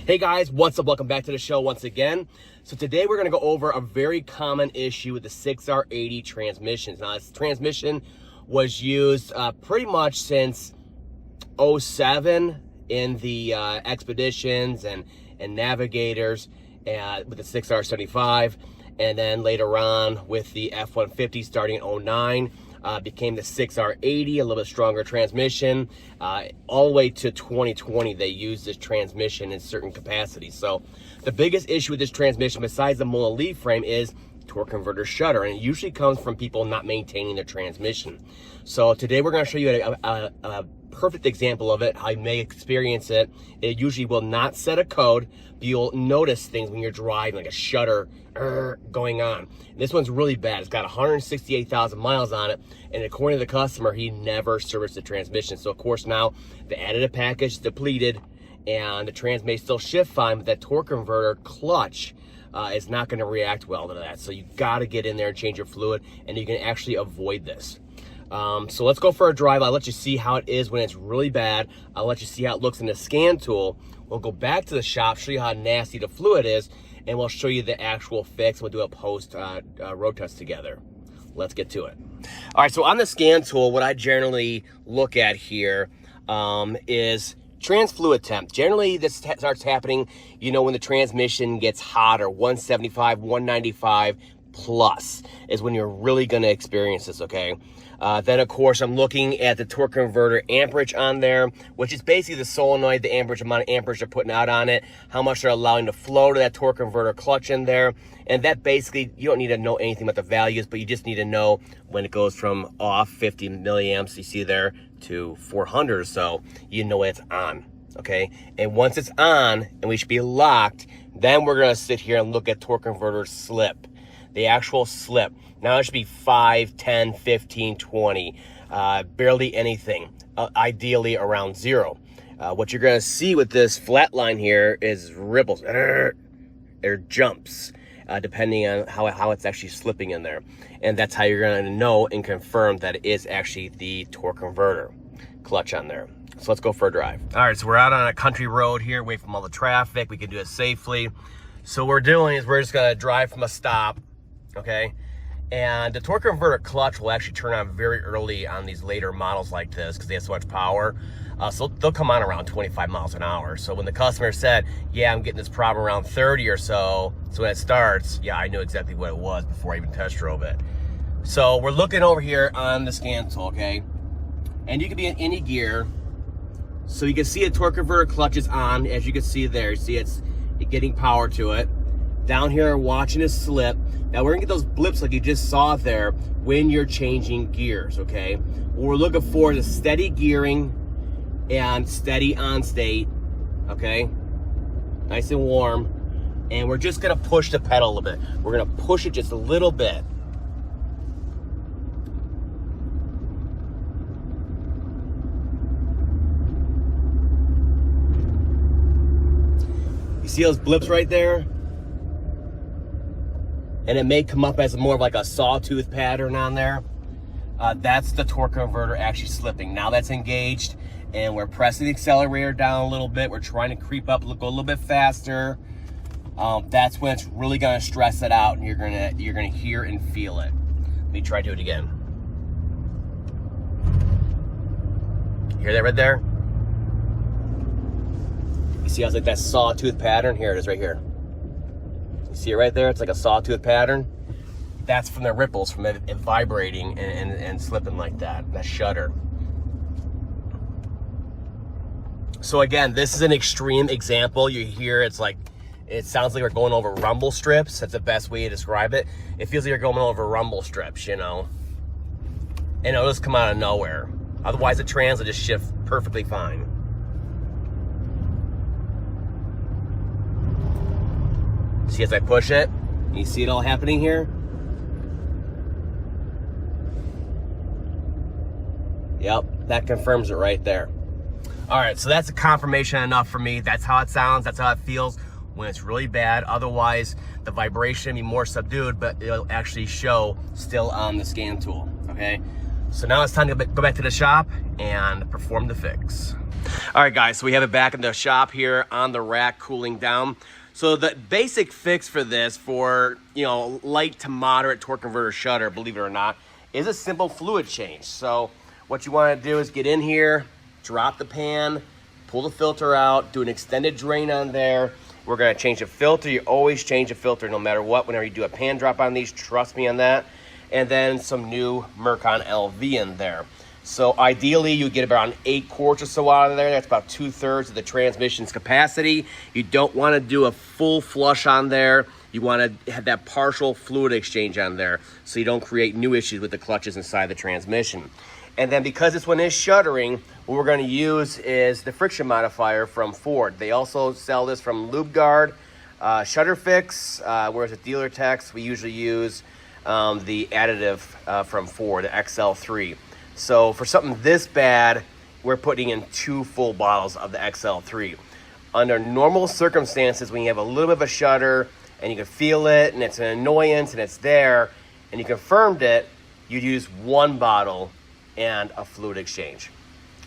Hey guys, what's up? Welcome back to the show once again. So today we're going to go over a very common issue with the 6R80 transmissions. Now this transmission was used pretty much since 07 in the Expeditions and Navigators with the 6R75, and then later on with the F-150 starting in 09. Became the 6R80, a little bit stronger transmission. All the way to 2020, they used this transmission in certain capacities. So the biggest issue with this transmission, besides the molar lead frame, is torque converter shudder, and it usually comes from people not maintaining their transmission. So today we're going to show you a perfect example of it, how you may experience it. It usually will not set a code, but you'll notice things when you're driving, like a shudder going on. And this one's really bad. It's got 168,000 miles on it, and according to the customer, he never serviced the transmission. So of course now the additive package is depleted, and the trans may still shift fine, but that torque converter clutch is not going to react well to that. So you got to get in there and change your fluid, and you can actually avoid this. So let's go for a drive. I'll let you see how it is when it's really bad. I'll let you see how it looks in the scan tool. We'll go back to the shop, show you how nasty the fluid is, and we'll show you the actual fix. We'll do a post road test together. Let's get to it. All right, so on the scan tool, what I generally look at here is trans fluid temp. Generally, this starts happening, you know, when the transmission gets hotter, 175, 195 plus is when you're really going to experience this, okay? Then, of course, I'm looking at the torque converter amperage on there, which is basically the solenoid, the amperage, amount of amperage they're putting out on it, how much they're allowing to flow to that torque converter clutch in there. And that basically, you don't need to know anything about the values, but you just need to know when it goes from off 50 milliamps, you see there, to 400 or so, you know it's on, okay? And once it's on, and we should be locked, then we're going to sit here and look at torque converter slip. The actual slip. Now it should be 5, 10, 15, 20, barely anything, ideally around 0. What you're going to see with this flat line here is ripples, or jumps, depending on how it's actually slipping in there. And that's how you're going to know and confirm that it is actually the torque converter clutch on there. So let's go for a drive. All right, so we're out on a country road here, away from all the traffic. We can do it safely. So what we're doing is we're just going to drive from a stop. Okay, and the torque converter clutch will actually turn on very early on these later models like this because they have so much power. So they'll come on around 25 miles an hour. So when the customer said, yeah, I'm getting this problem around 30 or so, so when it starts, yeah, I knew exactly what it was before I even test drove it. So we're looking over here on the scan tool, okay? And you can be in any gear. So you can see the torque converter clutch is on, as you can see there. You see it's getting power to it. Down here, watching it slip. Now we're gonna get those blips like you just saw there when you're changing gears, okay? What we're looking for is a steady gearing and steady on state, okay? Nice and warm. And we're just gonna push the pedal a little bit. We're gonna push it just a little bit. You see those blips right there? And it may come up as more of like a sawtooth pattern on there. That's the torque converter actually slipping. Now that's engaged, and we're pressing the accelerator down a little bit. We're trying to creep up, go a little bit faster. That's when it's really gonna stress it out, and you're gonna hear and feel it. Let me try to do it again. Hear that right there? You see how it's like that sawtooth pattern? Here it is right here. See it right there? It's like a sawtooth pattern. That's from the ripples, from it vibrating and slipping like that. That shudder. So again, this is an extreme example. You hear it's like, it sounds like we're going over rumble strips. That's the best way to describe it. It feels like you're going over rumble strips, you know? And it'll just come out of nowhere. Otherwise the trans will just shift perfectly fine. See as I push it, you see it all happening here? Yep, that confirms it right there. All right, so that's a confirmation enough for me. That's how it sounds, that's how it feels when it's really bad. Otherwise, the vibration will be more subdued, but it'll actually show still on the scan tool, okay? So now it's time to go back to the shop and perform the fix. All right, guys, so we have it back in the shop here on the rack cooling down. So the basic fix for this, for, you know, light to moderate torque converter shudder, believe it or not, is a simple fluid change. So what you want to do is get in here, drop the pan, pull the filter out, do an extended drain on there. We're going to change the filter. You always change the filter no matter what. Whenever you do a pan drop on these, trust me on that. And then some new Mercon LV in there. So ideally, you get around 8 quarts or so out of there. That's about 2/3 of the transmission's capacity. You don't want to do a full flush on there. You want to have that partial fluid exchange on there so you don't create new issues with the clutches inside the transmission. And then because this one is shuddering, what we're going to use is the friction modifier from Ford. They also sell this from LubeGuard, Shudder Fix, whereas at Dealer Techs, we usually use the additive from Ford, the XL3. So for something this bad, we're putting in 2 full bottles of the XL3. Under normal circumstances, when you have a little bit of a shudder and you can feel it and it's an annoyance and it's there and you confirmed it, you'd use 1 bottle and a fluid exchange.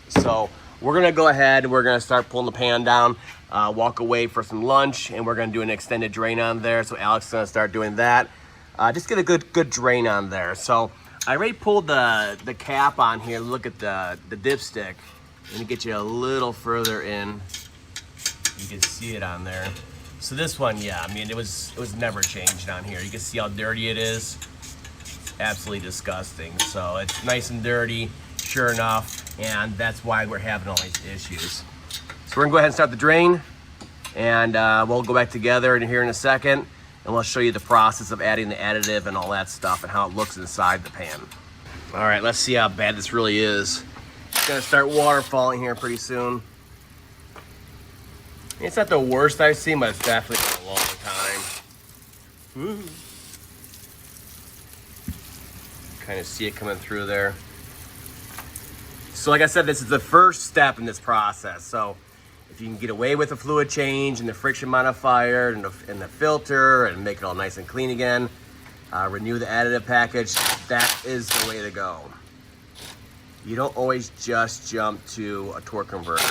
So we're gonna go ahead and we're gonna start pulling the pan down, walk away for some lunch, and we're gonna do an extended drain on there. So Alex is gonna start doing that. Just get a good drain on there. So I already pulled the cap on here. Look at the dipstick. Let me get you a little further in. You can see it on there. So this one, yeah, I mean, it was never changed on here. You can see how dirty it is. Absolutely disgusting. So it's nice and dirty, sure enough, and that's why we're having all these issues. So we're gonna go ahead and start the drain, and we'll go back together in here in a second, and we'll show you the process of adding the additive and all that stuff and how it looks inside the pan. All right, let's see how bad this really is. It's gonna start waterfalling here pretty soon. It's not the worst I've seen, but it's definitely been a long time. Woo. Kind of see it coming through there. So like I said, this is the first step in this process. So if you can get away with the fluid change and the friction modifier and the filter and make it all nice and clean again, renew the additive package, that is the way to go. You don't always just jump to a torque converter.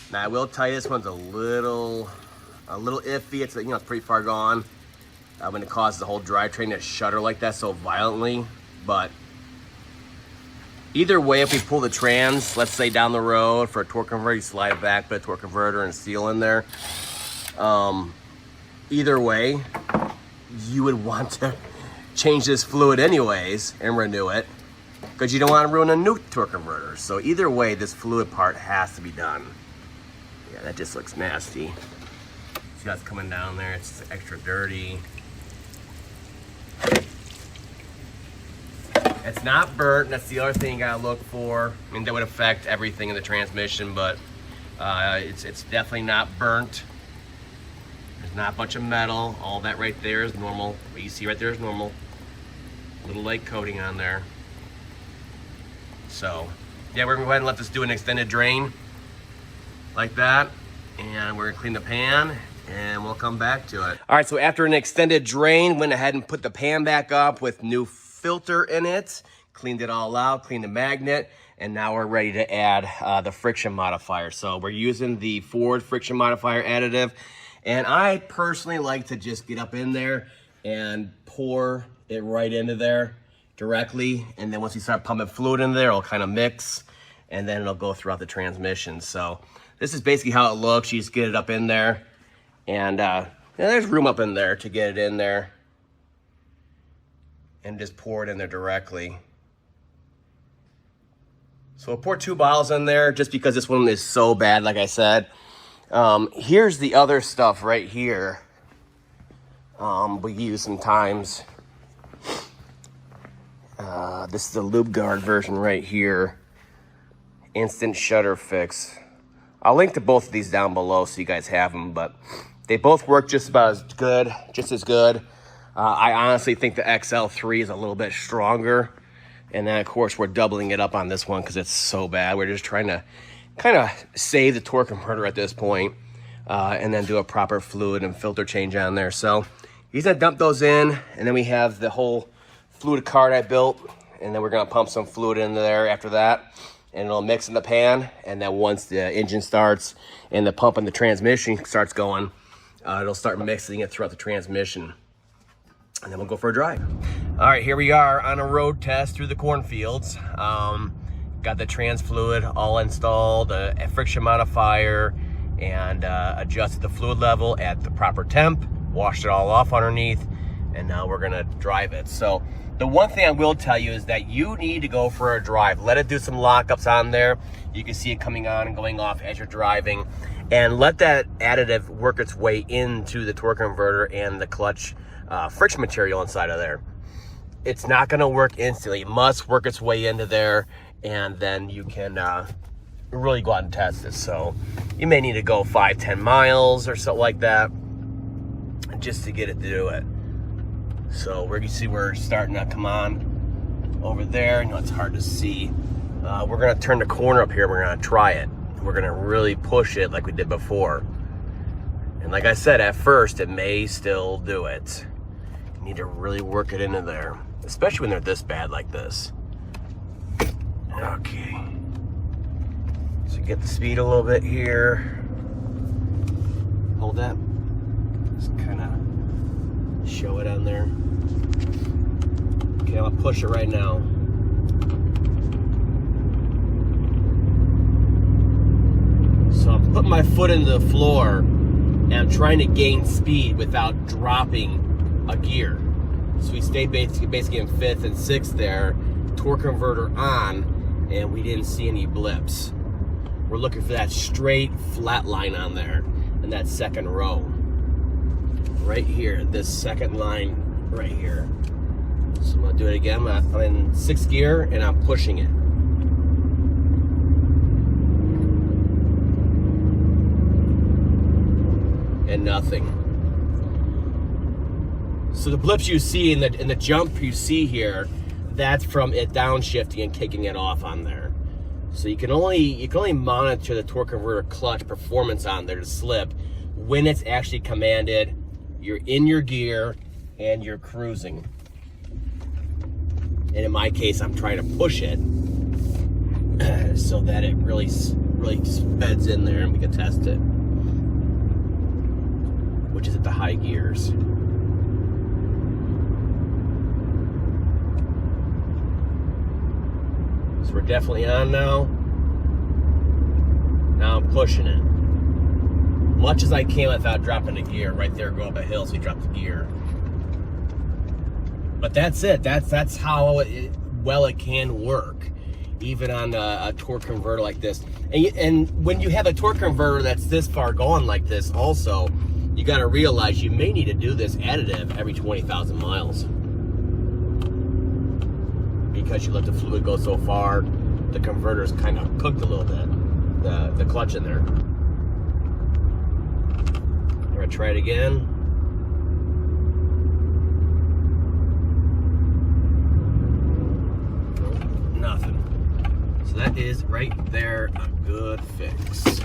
Now I will tell you, this one's a little iffy. It's, you know, it's pretty far gone when it causes the whole drivetrain to shudder like that so violently. But either way, if we pull the trans, let's say down the road for a torque converter, you slide it back, put a torque converter and seal in there. Either way, you would want to change this fluid anyways and renew it, because you don't want to ruin a new torque converter. So either way, this fluid part has to be done. Yeah, that just looks nasty. See how it's coming down there? It's extra dirty. It's not burnt. That's the other thing you gotta look for. I mean, that would affect everything in the transmission, but it's definitely not burnt. There's not a bunch of metal. All that right there is normal. What you see right there is normal. Little light coating on there. So, yeah, we're gonna go ahead and let this do an extended drain like that, and we're gonna clean the pan, and we'll come back to it. All right, so after an extended drain, went ahead and put the pan back up with new filter in it, cleaned it all out, cleaned the magnet, and now we're ready to add the friction modifier. So we're using the Ford friction modifier additive, and I personally like to just get up in there and pour it right into there directly, and then once you start pumping fluid in there, it'll kind of mix, and then it'll go throughout the transmission. So this is basically how it looks. You just get it up in there, and there's room up in there to get it in there, and just pour it in there directly. So we'll pour 2 bottles in there just because this one is so bad, like I said. Here's the other stuff right here. We use sometimes. This is the LubeGuard version right here. Instant Shudder Fix. I'll link to both of these down below so you guys have them, but they both work just about as good, just as good. I honestly think the XL3 is a little bit stronger. And then, of course, we're doubling it up on this one because it's so bad. We're just trying to kind of save the torque converter at this point, and then do a proper fluid and filter change on there. So he's going to dump those in, and then we have the whole fluid cart I built. and then we're gonna pump some fluid into there after that, and it'll mix in the pan. And then once the engine starts and the pump in the transmission starts going, it'll start mixing it throughout the transmission, and then we'll go for a drive. All right, here we are on a road test through the cornfields. Got the trans fluid all installed, a friction modifier, and adjusted the fluid level at the proper temp, washed it all off underneath, and now we're gonna drive it. So the one thing I will tell you is that you need to go for a drive. Let it do some lockups on there. You can see it coming on and going off as you're driving, and let that additive work its way into the torque converter and the clutch friction material inside of there. It's not gonna work instantly. It must work its way into there, and then you can really go out and test it. So you may need to go 5-10 miles or something like that just to get it to do it. So you can see we're starting to come on over there. You know, it's hard to see. We're gonna turn the corner up here. We're gonna try it. We're gonna really push it like we did before. And like I said, at first it may still do it. You need to really work it into there, especially when they're this bad like this. Okay, so get the speed a little bit here. Hold that. Just kind of show it on there. Okay, I'll push it right now. So I'm putting my foot into the floor, and I'm trying to gain speed without dropping a gear. So we stayed basically in 5th and 6th there, torque converter on, and we didn't see any blips. We're looking for that straight flat line on there in that second row. Right here, this second line right here. So I'm gonna do it again. I'm in 6th gear and I'm pushing it. And nothing. So the blips you see in the jump you see here, that's from it downshifting and kicking it off on there. So you can only monitor the torque converter clutch performance on there to slip when it's actually commanded, you're in your gear, and you're cruising. And in my case, I'm trying to push it so that it really speds in there and we can test it, which is at the high gears. So we're definitely on now. Now I'm pushing it. Much as I can without dropping a gear. Right there, go up a hill, so we dropped the gear. But that's it. That's how well it can work, even on a torque converter like this. And when you have a torque converter that's this far gone like this also, you got to realize you may need to do this additive every 20,000 miles. Because you let the fluid go so far, the converter's kind of cooked a little bit, the clutch in there. I'm gonna try it again. Nothing. So that is right there a good fix.